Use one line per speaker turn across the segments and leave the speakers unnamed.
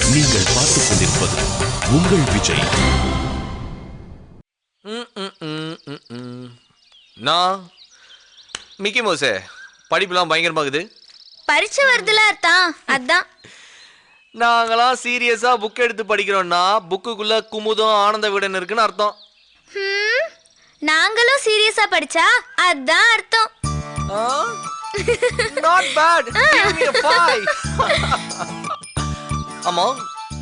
நீங்கள் பார்த்துக் கொண்டிருப்பது உங்கள் விஜய்.
நான் மிக்கி மோசே படிப்புலாம் பயங்கரமாகுது.
பரீட்சை வருதுல அதான்.
நாங்களாம் சீரியஸா புக் எடுத்து படிக்கிறோம்னா புக்குக்குள்ள குமுதம் ஆனந்த விடன் இருக்குன்னு அர்த்தம்.
நாங்களும் சீரியஸா படிச்சா அதான் அர்த்தம்.
Not bad. Give me a 5. அம்மா,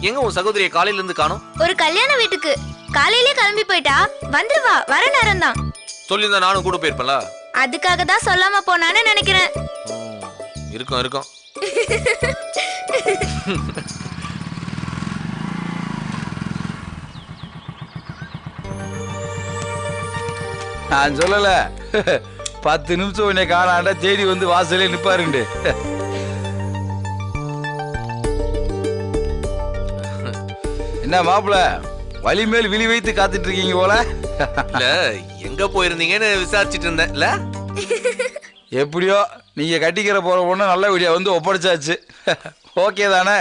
எங்க உன் சகோதரியை காலையில இருந்து காணோம்?
ஒரு கல்யாண வீட்டுக்கு காலையிலே கிளம்பி போயிட்டா. வந்துருவா, வர நேரம் தான்.
சொல்லியிருந்தா நானும் கூட போயிருப்பேன்ல.
அதுக்காக தான் சொல்லாம போனான்னு நினைக்கிறேன்.
இருக்கும்.
நான் சொல்லல 10 நிமிஷம் உன்னை காணாண்டா தேடி வந்து வாசலே நிப்பாருண்டு. என்ன மாப்பிள வழி மேல் விழி வைத்து காத்துட்டு இருக்கீங்க போல?
இல்ல, எங்க போயிருந்தீங்கன்னு விசாரிச்சுட்டு இருந்தேன்ல.
எப்படியோ நீங்க கட்டிக்கிற போற பொண்ணு நல்ல வீடியோ வந்து ஒப்படைச்சாச்சு. ஓகே தானே?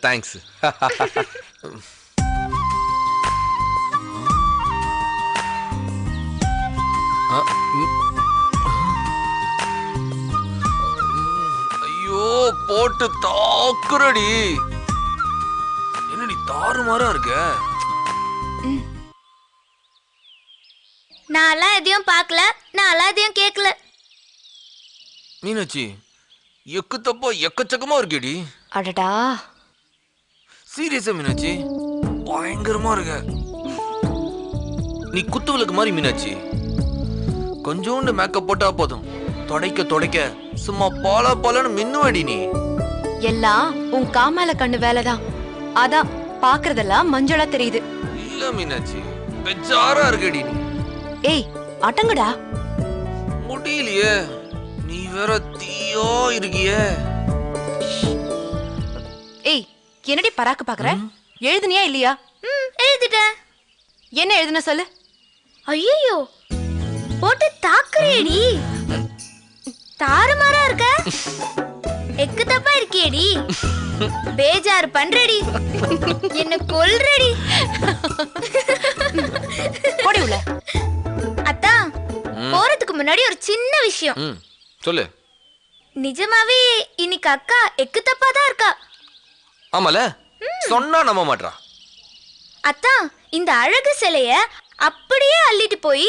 தேங்க்ஸ். ஐயோ, போட்டு தாக்குறடி. என்னடி தாறுமாறா இருக்க?
நான்லாம் எதையும் பார்க்கல, நான்லாம் எதையும் கேட்கல.
மீனாட்சி, எக்கு தப்பா எக்கச்சக்கமா இருக்கேடி.
அடடா,
சீரியஸா மீனாட்சி, பயங்கரமா இருக்க. நீ குத்து விளக்கு மாதிரி மீனாட்சி. கொஞ்சோண்டு மேக்கப் போட்டா போதும், தொடைக்க சும்மா பாலன்னு மின்னுவடி நீ.
எல்லாம் உன் காமால கண்ணு வேலைதான். அதான் பாக்குறதெல்லாம் மஞ்சளா தெரியுது.
இல்ல மீனாட்சி, பெச்சாரா இருக்கடி நீ.
ஏய் அடங்குடா.
முடியலையே, நீ வேற தீயோ இருக்கியே.
ஏய், என்னடி பராக்கு பாக்குற? எழுதுனியா இல்லையா?
எழுதிட்டேன்.
என்ன எழுதுன சொல்லு.
ஐயோ, போட்டு தாக்குறேடி. தாறுமாறா இருக்க. எக்கு தப்பா இருக்கியேடி. பேஜாரு பண்றடி. என்ன கொல்றடி.
போடி உள்ள.
அத்தா, போறதுக்கு முன்னாடி ஒரு சின்ன விஷயம்.
சொல்லு.
நிஜமாவே இன்னைக்கு அக்கா எக்கு தப்பா தான் இருக்கா.
ஆமால, சொன்னா நம்ப மாட்டா.
அத்தா, இந்த அழகு சிலைய அப்படியே அள்ளிட்டு போய்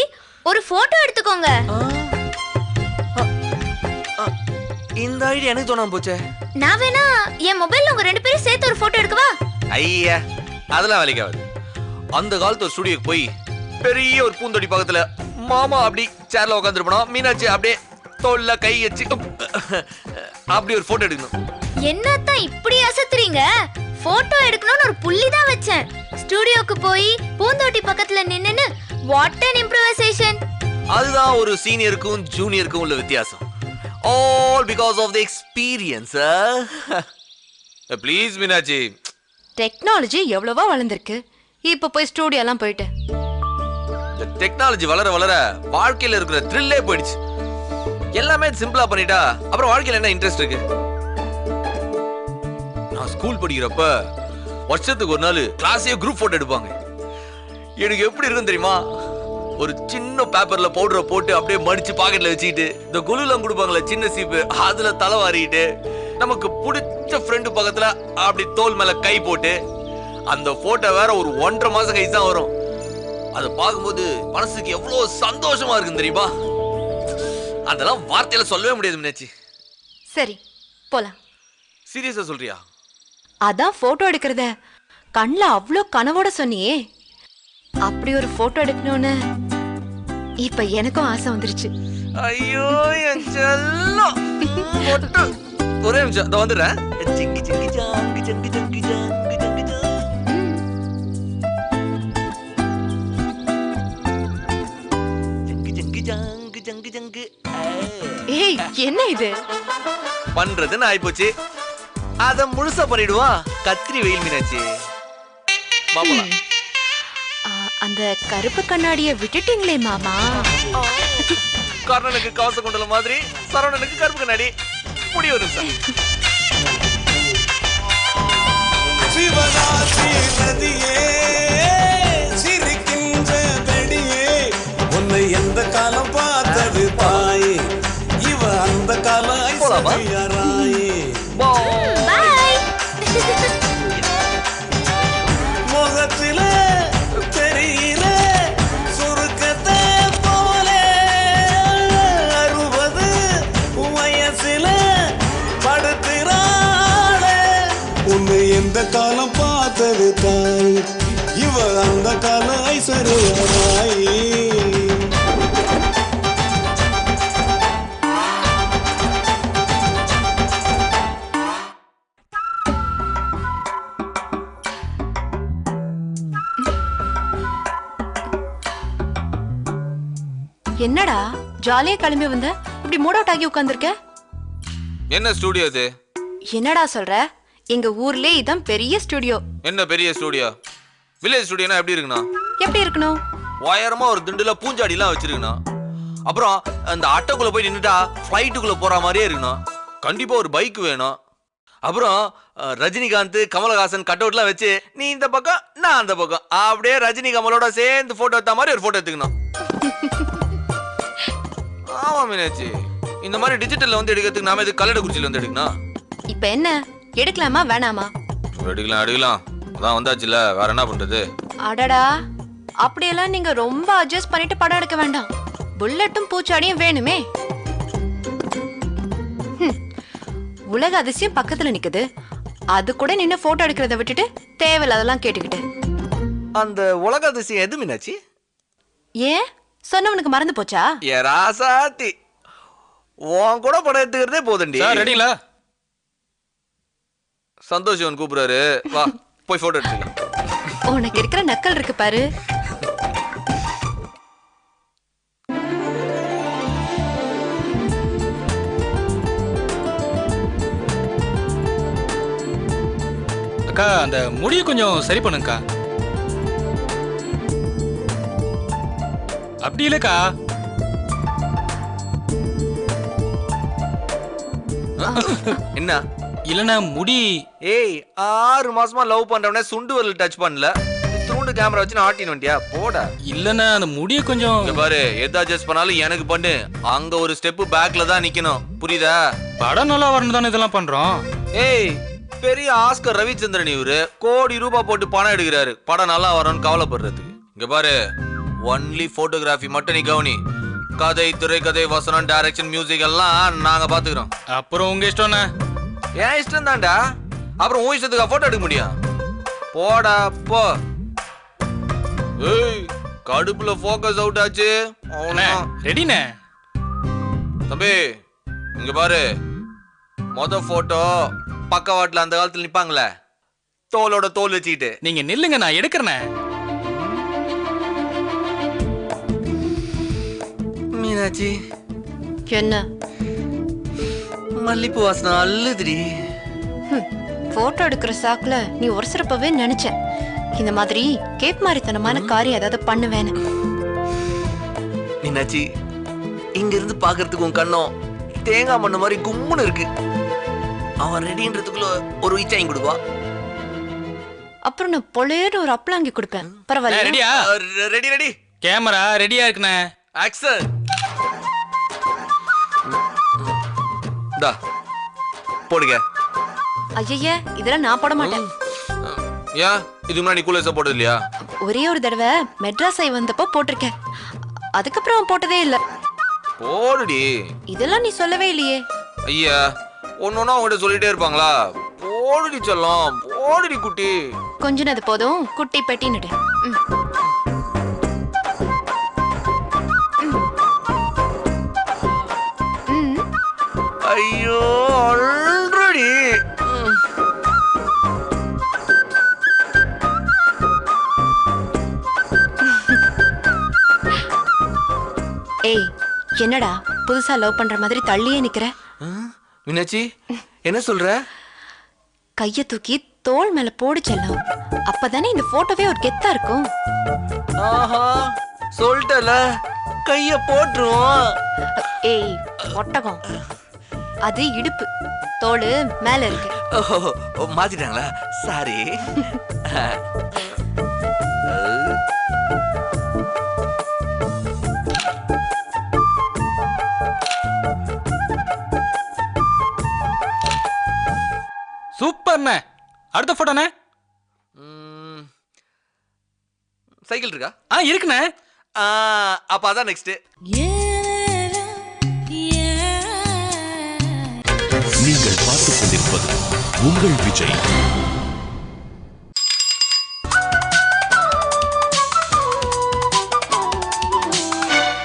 ஒரு போட்டோ எடுத்துக்கோங்க.
இந்த ஐடியா எனக்கு தோணாம போச்சே.
நான் வேணா என் மொபைல்ல உங்க 2 பேரும் சேர்த்து ஒரு போட்டோ எடுக்கவா?
ஐயா, அதெல்லாம் வேலைக்காவது. அந்த காலத்து ஒரு ஸ்டுடியோக்கு போய் பெரிய ஒரு பூந்தொடி பக்கத்துல மாமா அப்படி சேர்ல உட்காந்துருப்போம். மீனாட்சி அப்படியே தோல்ல கை வச்சு அப்படி ஒரு போட்டோ எடுக்கணும்.
என்னத்தான் இப்படி அசத்துறீங்க? போட்டோ எடுக்கணும்னு ஒரு புள்ளி தான் வச்சேன். ஸ்டுடியோக்கு போய் பூந்தோட்டி பக்கத்துல நின்னு வாட் an improvisation.
அதுதான் ஒரு சீனியருக்கும் ஜூனியருக்கும் உள்ள வித்தியாசம். All because of the experience. Please Meenakshi.
Technology எவ்வளவோ வளர்ந்திருக்கு. இப்ப போய் ஸ்டூடியோ எல்லாம் போயிட்டு.
இந்த டெக்னாலஜி வளர வாழ்க்கையில இருக்கிற த்ரில்லே போயிடுச்சு. எல்லாமே சிம்பிளா பண்ணிட்டா அப்புறம் வாழ்க்கையில என்ன இன்ட்ரெஸ்ட் இருக்கு? நான் ஸ்கூல் படிக்கிறப்ப வருஷத்துக்கு ஒரு நாள் கிளாஸே குரூப் போட்டோ எடுப்பாங்க. எனக்கு எப்படி இருக்கும் தெரியுமா? ஒரு சின்ன பேப்பர்ல பவுடரை போட்டு அப்படியே மடிச்சு பாக்கெட்ல வச்சுக்கிட்டு, இந்த குலுலாம் கொடுப்பாங்களே சின்ன சீப்பு, அதுல தலை வாரிக்கிட்டு, நமக்கு பிடிச்ச ஃப்ரெண்டு பக்கத்துல அப்படி தோல் மேல கை போட்டு, அந்த போட்டோ வேற ஒரு 1.5 மாசம் கழிச்சு தான் வரும். அதை பார்க்கும்போது மனசுக்கு எவ்வளவு சந்தோஷமா இருக்கும் தெரியுமா? அதெல்லாம் வார்த்தையில சொல்லவே முடியாது மீனாட்சி.
சரி, போலாம்.
சீரியஸா சொல்றியா?
அதான் போட்டோ எடுக்கிறத கண்ணுல அவ்வளோ கனவோட சொன்னியே, அப்படி ஒரு போட்டோ எடுக்கணும்னு இப்ப எனக்கும் ஆசை வந்துருச்சு.
ஐயோ என் செல்லம். ஒரே நிமிஷம், இதோ வந்துடுறேன். ஜிங்கி ஜிங்கி ஜாங்கு ஜங்கு ஜங்கு ஜாங்கு ஜங்கு ஜாங்கு. ஜங்கு ஜங்கு ஜாங்கு ஜங்கு ஜங்கு.
ஏய், என்ன இது
பண்றதுன்னு ஆயிப்போச்சு. அத முழுசா பண்ணிடுவா கத்திரி வெயில் மீனாட்சி. பாப்பா,
அந்த கருப்பு கண்ணாடிய விட்டுட்டீங்களே மாமா.
கர்ணனுக்கு கவச குண்டல மாதிரி சரவணனுக்கு கருப்பு கண்ணாடி. முடிய ஒரு நிமிஷம்.
ஐஸ்வர்யராயே
பாய்.
முகத்தில தெரிகிற சுருக்கத்தை போல 60 வயசுல படுத்துறாளே உன்னை எந்த காலம் பார்த்தது தாய் இவ அந்த கால ஐஸ்வர்யராயே
என்னடா ஜாலியா கிளம்பி வந்த இப்படி மூட் அவுட் ஆகி உட்கார்ந்திருக்க?
என்ன ஸ்டூடியோ இது?
என்னடா சொல்ற? எங்க ஊர்லயே இதான் பெரிய ஸ்டுடியோ.
என்ன பெரிய ஸ்டூடியோ? வில்லேஜ் ஸ்டூடியோனா எப்படி இருக்குண்ணா?
எப்படி இருக்கணும்?
உயரமா ஒரு திண்டுல பூஞ்சாடிலாம் வச்சிருக்கணும். அப்புறம் அந்த ஆட்டோக்குள்ள போய் நின்னுட்டா ஃப்ளைட்டுக்குள்ள போற மாதிரியே இருக்கணும். கண்டிப்பா ஒரு பைக் வேணும். அப்புறம் ரஜினிகாந்த் கமலஹாசன் கட் அவுட்லாம் வச்சு நீ இந்த பக்கம் நான் அந்த பக்கம் அப்படியே ரஜினி கமலோட சேர்ந்து போட்டோ எடுத்த மாதிரி ஒரு போட்டோ எடுத்துக்கணும். ஆமா மீனாட்சி, இந்த மாதிரி டிஜிட்டல்ல வந்து எடுக்கிறதுக்கு நாம இது கல்லடக்குறிச்சியில வந்து எடுக்கணும்.
இப்ப என்ன எடுக்கலாமா வேணாமா?
எடுக்கலாம் அதான் வந்தாச்சுல, வேற என்ன பண்றது?
அடடா, அப்படியெல்லாம் நீங்க ரொம்ப அட்ஜஸ்ட் பண்ணிட்டு படம் எடுக்க வேண்டாம். புல்லட்டும் பூச்சாடியும் வேணுமே. உலக அதிசயம் பக்கத்துல நிக்குது, அது கூட நின்னு போட்டோ எடுக்கிறத விட்டுட்டு தேவையில்லாதெல்லாம் கேட்டுக்கிட்டு.
அந்த உலக அதிசயம் எது மீனாட்சி?
ஏன் சொன்னவனுக்கு மறந்து போச்சா?
ஏ ராசாத்தி, உன் கூட படம் எடுத்துக்கிறதே போதண்டி.
ரெடிங்களா?
சந்தோஷம் கூப்பிடுறாரு, வா போய் போட்டோ எடுத்துக்கலாம்.
உனக்கு இருக்கிற நக்கல் இருக்கு பாரு.
அக்கா அந்த முடியை கொஞ்சம் சரி பண்ணுங்கக்கா. அப்படி இல்லக்கா.
என்ன
இல்லனா முடி?
ஏய் 6 மாசமா லவ் பண்றவனே சுண்டு வரல டச் பண்ணல, இத்துண்டு கேமரா வச்சு ஆட்டின வண்டியா போடா.
இல்லனா அந்த முடியை கொஞ்சம்
இங்க பாரு, எது அட்ஜஸ்ட் பண்ணாலும் எனக்கு பண்ணு. அங்க ஒரு ஸ்டெப் பேக்ல தான் நிக்கணும், புரியுதா?
படம் நல்லா வரணும் தானே இதெல்லாம் பண்றோம்.
ஏய் பெரிய ஆஸ்கர் ரவிச்சந்திரன் இவரு கோடி ரூபாய் போட்டு பணம் எடுக்கிறாரு படம் நல்லா வரணும்னு கவலைப்படுறதுக்கு. இங்க பாரு, ஒன்லி போட்டோகிராஃபி மட்டும் நீ கவனி. கதை, திரைக்கதை, வசனம், டைரக்ஷன், மியூசிக் எல்லாம் நாங்க பாத்துக்கிறோம்.
அப்புறம் உங்க இஷ்டம்ண்ணா.
ஏன் இஷ்டம் தான்டா, அப்புறம் உன் இஷ்டத்துக்கு போட்டோ எடுக்க முடியும்? போடா போ. ஏய் கடுப்புல போக்கஸ் அவுட் ஆச்சு.
ரெடிண்ணே.
தம்பி இங்க பாரு, மொத போட்டோ பக்கவாட்டுல அந்த காலத்துல நிப்பாங்களே தோலோட தோல் வச்சுக்கிட்டு.
நீங்க நில்லுங்க, நான் எடுக்கிறேண்ணே.
மீனாட்சி
என்ன
மல்லிப்பூ வாசனை அல்லுதுடி.
போட்டோ எடுக்கிற சாக்குல நீ ஒரு சிறப்பவே நினைச்ச இந்த மாதிரி கேப் மாதிரித்தனமான காரியம் ஏதாவது பண்ணுவேன்னு.
மீனாட்சி இங்க இருந்து பாக்குறதுக்கு உன் கண்ணம் தேங்காய் மண்ணு மாதிரி கும்முன்னு இருக்கு. அவன் ரெடின்றதுக்குள்ள ஒரு இச்சாயும் கொடுப்பா.
அப்புறம் நான் பொலேன்னு ஒரு அப்பளாங்கி கொடுப்பேன். பரவாயில்ல.
ரெடியா?
Ready ready.
கேமரா ரெடியா இருக்குண்ணே.
ஆக்சன். டா போடுங்க.
ஐயய்ய, இதெல்லாம் நான் போட மாட்டேன்.
ஏன் இதுக்கு முன்னாடி கூலர்ஸா போட்டது இல்லையா?
ஒரே ஒரு தடவை மெட்ராஸ் ஐ வந்தப்போ போட்டிருக்கேன், அதுக்கப்புறம் போட்டதே இல்ல.
போடுடி.
இதெல்லாம் நீ சொல்லவே இல்லையே.
ஐயா ஒன்னொன்னா அவங்ககிட்ட சொல்லிட்டே இருப்பாங்களா? போடுடி சொல்லலாம், போடுடி குட்டி.
கொஞ்சினது போதும், குட்டி பெட்டின்னுடு.
ஐயோ ஆல்ரெடி.
ஏய் என்னடா புதுசா லவ் பண்ற மாதிரி தள்ளியே நிக்கிற?
மீனாட்சி என்ன சொல்ற?
கைய தூக்கி தோள் மேல போடு செல்லம், அப்பதானே இந்த போட்டோவே ஒரு கெத்தா இருக்கும்.
ஆஹா சொல்லிட்டல, கைய போட்டுருவோம்.
ஏய் ஒட்டகம், அது இடுப்பு, தோடு மேல இருக்கு.
மாத்திட்டாங்களா? சாரி.
சூப்பர்ண்ணே. அடுத்த போட்டோண்ணே.
சைக்கிள் இருக்கா?
இருக்குண்ணே.
அப்ப அதான் நெக்ஸ்ட்.
நீங்கள் பார்த்துக் கொண்டிருப்பது உங்கள் விஜய்.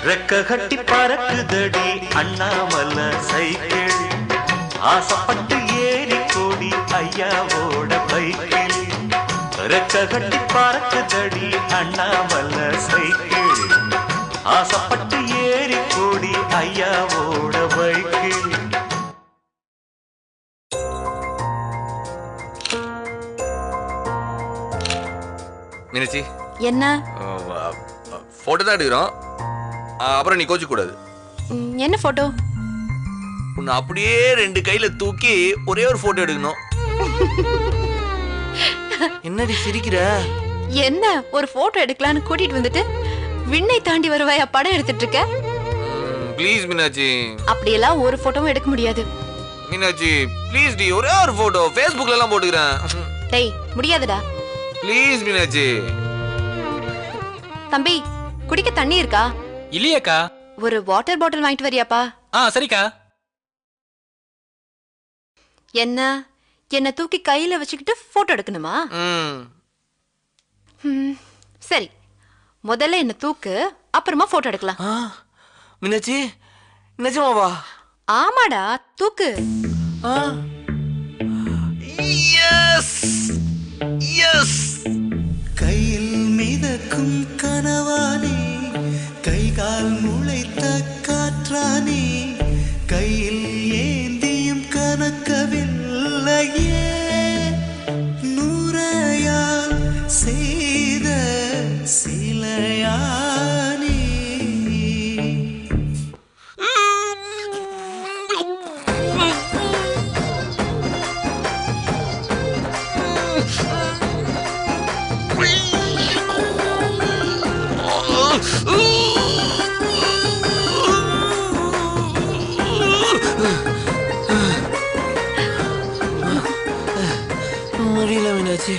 ரெக்க கட்டி பறக்குதடி அண்ணாமல சைக்கிள், ஆசைப்பட்டு ஏறி கோடி ஐயாவோட பைக்கிள். ரெக்க கட்டி பறக்குதடி அண்ணாமல சைக்கிள், ஆசைப்பட்டு ஏறி கோடி ஐயாவோட பைக்கிள்.
மீனாட்சி,
என்ன?
போட்டோ தான் எடுக்கிறோம். அப்புறம் நீ கோச்சு கூடாது.
என்ன போட்டோ?
உன்னை அப்படியே 2 கையில தூக்கி ஒரே ஒரு போட்டோ எடுக்கணும். என்னடி சிரிக்கிற?
என்ன ஒரு போட்டோ எடுக்கலான்னு கூட்டிட்டு வந்துட்டு விண்ணை தாண்டி வருவாயா படம் எடுத்துட்டு இருக்க?
ப்ளீஸ் மீனாட்சி.
அப்படியெல்லாம் ஒரு போட்டோவும் எடுக்க முடியாது.
மீனாட்சி ப்ளீஸ் டி, ஒரே ஒரு போட்டோ Facebookல எல்லாம் போட்டுக்கிறேன்.
டேய் முடியாதுடா.
ப்ளீஸ் மீனாட்சி.
தம்பி குடிக்க தண்ணி இருக்கா?
இல்லையேக்கா.
ஒரு வாட்டர் பாட்டில் வாங்கிட்டு வரியாப்பா?
சரிக்கா.
என்ன தூக்கி கையில வச்சுக்கிட்டு போட்டோ எடுக்கணுமா? சரி, முதல்ல என்ன தூக்கு, அப்புறமா போட்டோ எடுக்கலாம்.
மீனாட்சி நிஜமாவா?
ஆமாடா, தூக்கு.
Yes yes.
கையில் மிதக்கும் கனவானே, கைகால் முளைத்த காற்றானே, கையில் ஏந்தியும் கனக்கவில்லையே, நூறையால் செய்த சிலையானே.
முடியல மீனாட்சி.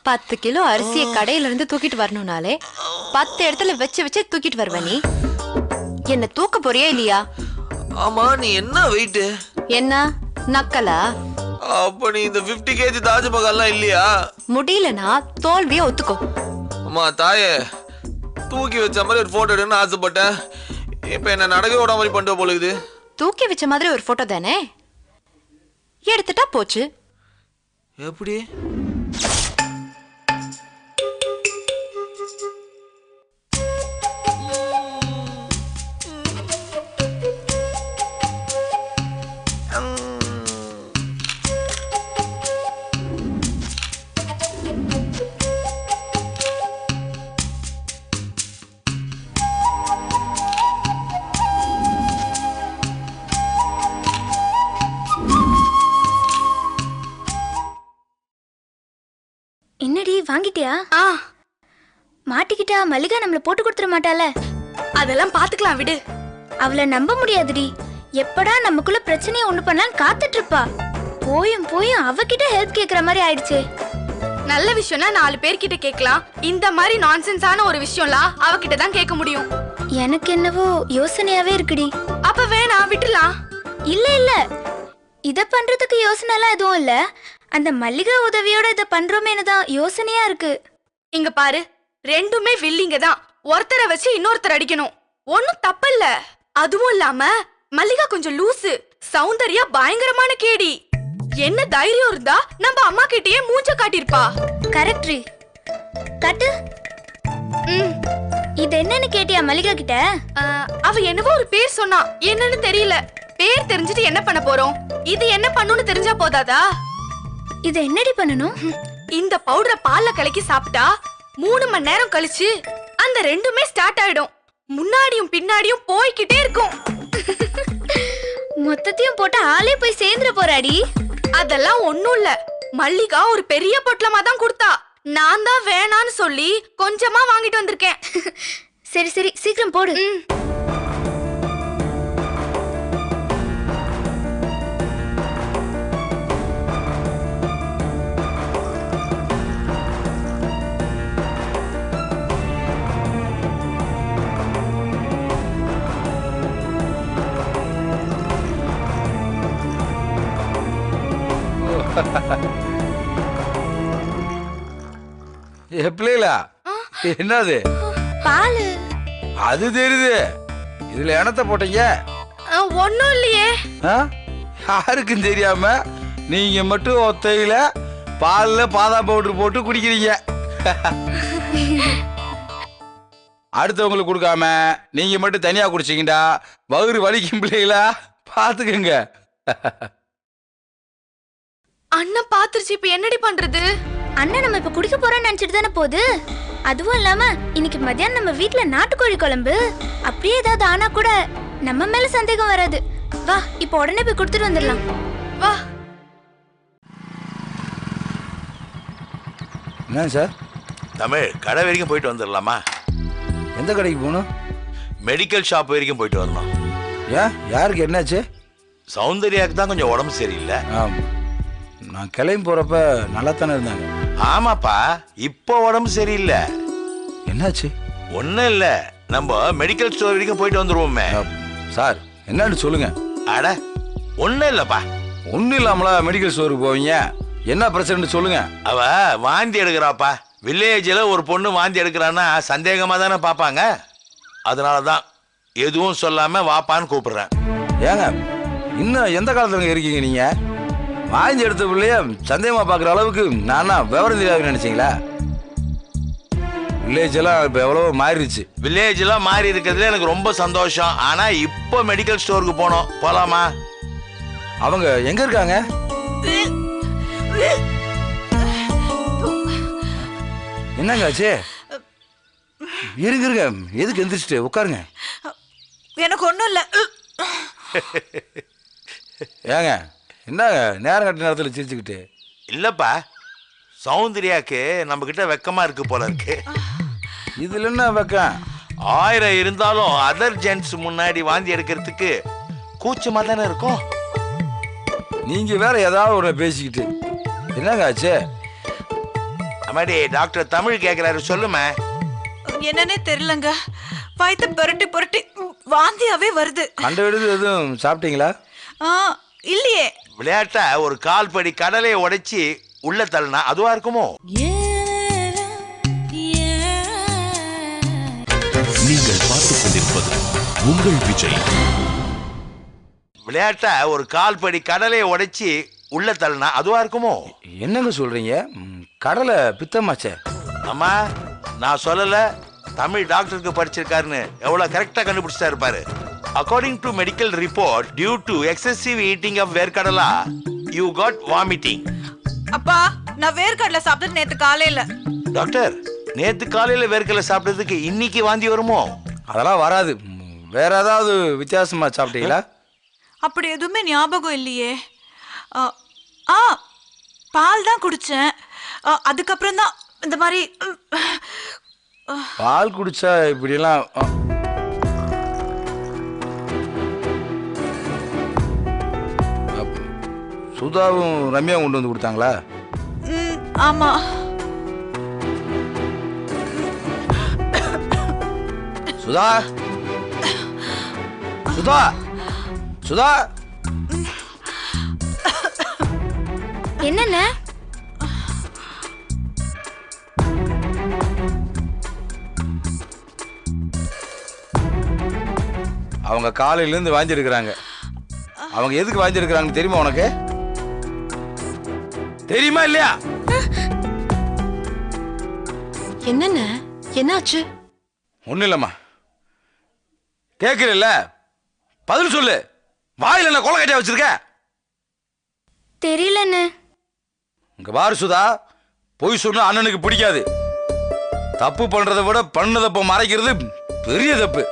10 கிலோ அரிசியை கடையில இருந்து தூக்கிட்டு வரணும்னாலே 10 இடத்துல வச்சு வச்சு தூக்கிட்டு வருவ நீ. என்ன தூக்க போறியா இல்லையா?
ஆமா, நீ என்ன வெயிட்?
என்ன நக்கலா?
அப்ப நீ இந்த 50 kg தாஜ்மஹால்லாம் இல்லையா?
முடியலனா தோல்வியை ஒத்துக்கோ.
அம்மா தாயே, தூக்கி வச்ச மாதிரி ஒரு போட்டோ எடுன்னு ஆசைப்பட்டேன். இப்ப என்ன நடக்க விட மாதிரி பண்ணிட்டு போலுக்குது.
தூக்கி வச்ச மாதிரி ஒரு போட்டோ தானே, எடுத்துட்டா போச்சு.
எப்படி?
என்னடி வாங்கிட்டியா? மாட்டிக்கிட்டா மல்லிகா நம்மள போட்டு கொடுத்துட மாட்டால?
அதெல்லாம் பாத்துக்கலாம் விடு.
அவளை நம்ப முடியாதுடி. எப்படா நமக்குள்ள பிரச்சனையை ஒண்ணு பண்ணலான்னு காத்துட்டு இருப்பா. போயும் போயும் அவகிட்ட ஹெல்ப் கேக்குற மாதிரி ஆயிடுச்சு.
நல்ல விஷயம்னா 4 பேர்கிட்ட கேட்கலாம். இந்த மாதிரி நான்சென்ஸான ஒரு விஷயம்லாம் அவகிட்ட தான் கேட்க முடியும்.
எனக்கு என்னவோ யோசனையாவே இருக்குடி.
அப்ப வேணாம், விட்டுலாம்.
இல்ல இல்ல, இத பண்றதுக்கு யோசனை எல்லாம் எதுவும் இல்ல. அந்த மல்லிகா உதவியோட இத பண்றோமேனு தான் யோசனையா இருக்கு.
இங்க பாரு, ரெண்டுமே வில்லிங்க தான். ஒருத்தரை வச்சு இன்னொருத்தர் அடிக்கணும். ஒன்னும் தப்பில்ல. அதுவும் இல்லாம மல்லிகா கொஞ்சம் லூசு, சௌந்தர்யா பயங்கரமான கேடி. என்ன தைரியம் இருந்தா நம்ம அம்மா கிட்டயே மூஞ்ச காட்டிருப்பா.
கரெக்ட்ரி. காட்டு. இது என்னன்னு கேட்டியா மல்லிகா கிட்ட?
அவ என்னவோ ஒரு பேர் சொன்னா, என்னன்னு தெரியல. பேர் தெரிஞ்சுட்டு என்ன பண்ண போறோம்? இது என்ன பண்ணுன்னு தெரிஞ்சா போதாதா?
இது என்னடி பண்ணணும்?
இந்த பவுடரை பால்ல கலக்கி சாப்பிட்டா 3 மணி நேரம் கழிச்சு அந்த ரெண்டுமே ஸ்டார்ட் ஆயிடும். முன்னாடியும் பின்னாடியும் போய்கிட்டே இருக்கும்.
மொத்தத்தையும் போட்டு ஆளே போய் சேர்ந்துட போறாடி.
அதெல்லாம் ஒண்ணும் இல்ல. மல்லிகா ஒரு பெரிய பொட்டலமா தான் கொடுத்தா. நான் தான் வேணான்னு சொல்லி கொஞ்சமா வாங்கிட்டு வந்திருக்கேன்.
சரி சரி, சீக்கிரம் போடு.
எப்படிங்களா என்னது
பால்.
அது தெரியுது. இதுல எனத்த போட்டீங்க?
ஒன்னும் இல்லையே.
யாருக்கும் தெரியாம நீங்க மட்டும் ஒத்தையில பால்ல பாதாம் பவுடர் போட்டு குடிக்கிறீங்க. அடுத்தவங்களுக்கு கொடுக்காம நீங்க மட்டும் தனியா குடிச்சீங்கடா வயிறு வலிக்கும் பிள்ளைகளா, பாத்துக்கங்க.
அண்ணன் பாத்துருச்சு, இப்ப என்னடி பண்றது?
அண்ணன் நம்ம இப்ப குடிக்க போறோம்னு நினைச்சிட்டு தானே போகுது. அதுவும் இல்லாம இன்னைக்கு மத்தியானம் நம்ம வீட்ல நாட்டுக்கோழி குழம்பு. அப்படியே ஏதாவது ஆனா கூட நம்ம மேல சந்தேகம் வராது. வா, இப்ப உடனே போய் கொடுத்துட்டு வந்துடலாம்.
வா.
என்ன சார்?
தமிழ், கடை வரைக்கும் போயிட்டு வந்துடலாமா?
எந்த கடைக்கு போகணும்?
மெடிக்கல் ஷாப் வரைக்கும் போயிட்டு வரணும்.
ஏன், யாருக்கு என்னாச்சு?
சௌந்தர்யாவுக்கு தான் கொஞ்சம் உடம்பு சரியில்லை.
நான் கிளம்பி போறப்ப நல்லா தானே இருந்தாங்க.
ஆமாப்பா, இப்போ உடம்பு சரியில்லை.
என்னாச்சு?
ஒன்னும் இல்ல, நம்ம மெடிக்கல் ஸ்டோர் வரைக்கும் போயிட்டு வந்துருவோமே.
சார், என்னன்னு சொல்லுங்க.
அட ஒன்னும் இல்லப்பா.
ஒன்னும் இல்லாமலா மெடிக்கல் ஸ்டோருக்கு போவீங்க? என்ன பிரச்சனைன்னு சொல்லுங்க.
அவ வாந்தி எடுக்கிறாப்பா. வில்லேஜ்ல ஒரு பொண்ணு வாந்தி எடுக்கிறான்னா சந்தேகமா தானே பாப்பாங்க. அதனாலதான் எதுவும் சொல்லாம வாப்பான்னு கூப்பிடுறேன்.
ஏங்க, இன்னும் எந்த காலத்துல இருக்கீங்க நீங்க? வாந்தி எடுத்த பிள்ளைய சந்தேகமா பாக்குற அளவுக்கு நானா விவரம் தெரியாதுன்னு நினைச்சீங்களா? வில்லேஜ் எல்லாம் இப்ப எவ்வளவோ மாறிடுச்சு.
வில்லேஜ் எல்லாம் மாறி இருக்கிறதுல எனக்கு ரொம்ப சந்தோஷம். ஆனா இப்போ மெடிக்கல் ஸ்டோருக்கு போனோம், போலாமா?
அவங்க எங்க இருக்காங்க? என்னங்க ஆச்சு? இருங்க இருங்க, எதுக்கு எந்திரிச்சிட்டு உட்காருங்க.
எனக்கு ஒண்ணும் இல்ல.
ஏங்க, என்னங்க நேரம் கட்ட நேரத்தில் சிரிச்சுக்கிட்டு?
இல்லப்பா, சௌந்தர்யாக்கு நம்ம கிட்ட வெக்கமா இருக்கு போல இருக்கு.
இதுல என்ன வெக்கம்?
1000 இருந்தாலும் அதர் ஜென்ட்ஸ் முன்னாடி வாந்தி எடுக்கிறதுக்கு கூச்சமா தானே இருக்கும்.
நீங்க வேற ஏதாவது ஒரு பேசிக்கிட்டு என்னங்க ஆச்சு?
அம்மாடி, டாக்டர் தமிழ் கேட்கிறாரு, சொல்லுமா.
என்னன்னே தெரியலங்க, வயிற்று புரட்டி புரட்டி வாந்தியாவே வருது.
கண்ட விடுது. எதுவும் சாப்பிட்டீங்களா?
இல்லையே.
விளையாட்டா ஒரு கால் படி கடலையை உடைச்சி உள்ள தள்ளினா அதுவா இருக்குமோ?
நீங்கள் பார்த்துக் கொண்டிருப்பது உங்கள் விஜய்.
விளையாட்டா ஒரு கால் படி கடலையை உடைச்சி உள்ள தள்ளினா அதுவா இருக்குமோ?
என்னங்க சொல்றீங்க? கடலை பித்தமாச்சே.
அம்மா, நான் சொல்லல, தமிழ் டாக்டருக்கு படிச்சிருக்காருன்னு எவ்வளவு கரெக்டா கண்டுபிடிச்சிட்டா இருப்பாரு. According to medical report, due to excessive eating of வேர்க்கடலா, you got vomiting.
அப்பா, நான் வேர்க்கடலை சாப்பிட்டது நேத்து காலையில.
டாக்டர், நேத்து காலையில வேர்க்கடலை சாப்பிட்டதுக்கு இன்னைக்கு வாந்தி வருமோ?
அதெல்லாம் வராது. வேற ஏதாவது வித்தியாசமா சாப்பிட்டீங்களா?
அப்படி எதுவுமே ஞாபகம் இல்லையே. பால் தான் குடிச்சேன். அதுக்கப்புறம் தான் இந்த மாதிரி.
பால் குடிச்சா இப்படியெல்லாம்? சுதாவும் ரம்யாவும் கொண்டு வந்து கொடுத்தாங்களா?
ஆமா.
சுதா, சுதா, சுதா.
என்னென்ன?
அவங்க காலையில இருந்து வாந்தி எடுக்கிறாங்க. அவங்க எதுக்கு வாந்தி எடுக்கிறாங்கன்னு தெரியுமா உனக்கு? தெரியுமா இல்லையா?
என்னென்ன, என்னாச்சு?
ஒண்ணும் இல்லம்மா. கேட்கல, பதில் சொல்லு. வாயில என்ன கொலை கட்டியா வச்சிருக்க?
தெரியலன்னு.
இங்க பாரு சுதா, பொய் சொன்னா அண்ணனுக்கு பிடிக்காது. தப்பு பண்றதை விட பண்ணதப்ப மறைக்கிறது பெரிய தப்பு.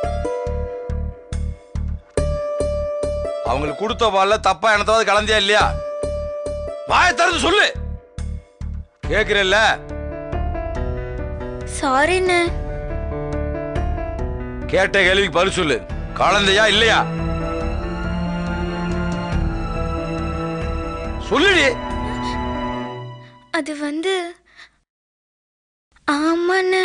அவங்களுக்கு கொடுத்த பால்ல தப்பா என்னத்தாவது கலந்தியா இல்லையா? வாயை திறந்து சொல்லு. கேக்குறல்ல?
சாரிண்ணே.
கேட்ட கேள்விக்கு பதில் சொல்லு. கலந்தையா இல்லையா? சொல்லுடி.
அது வந்து ஆமாண்ணே.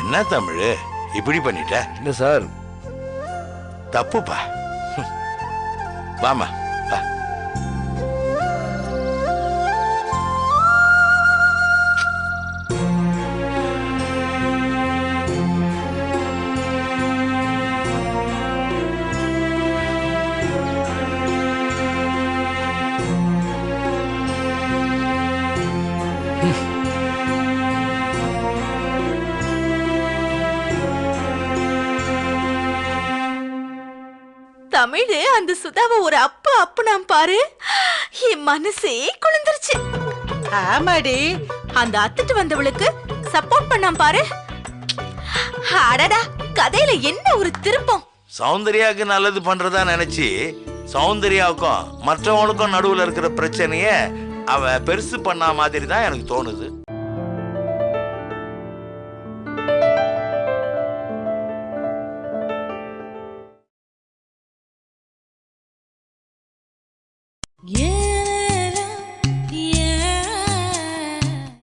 என்ன தமிழ் இப்படி பண்ணிட்ட?
இல்ல சார்,
தப்புப்பா. வாமா வா.
தமிழ் அந்த சுதாவை ஒரு அப்பு நான் பாரு, என் மனசே குளிர்ந்துருச்சு. ஆமாடி, அந்த அத்துட்டு வந்தவளுக்கு சப்போர்ட் பண்ணாம பாரு. அடடா, கதையில என்ன ஒரு திருப்பம்.
சௌந்தர்யாவுக்கு நல்லது பண்றதா நினைச்சு சௌந்தர்யாவுக்கும் மற்றவங்களுக்கும் நடுவுல இருக்கிற பிரச்சனைய அவ பெருசு பண்ண மாதிரி தான் எனக்கு தோணுது.
Yeah.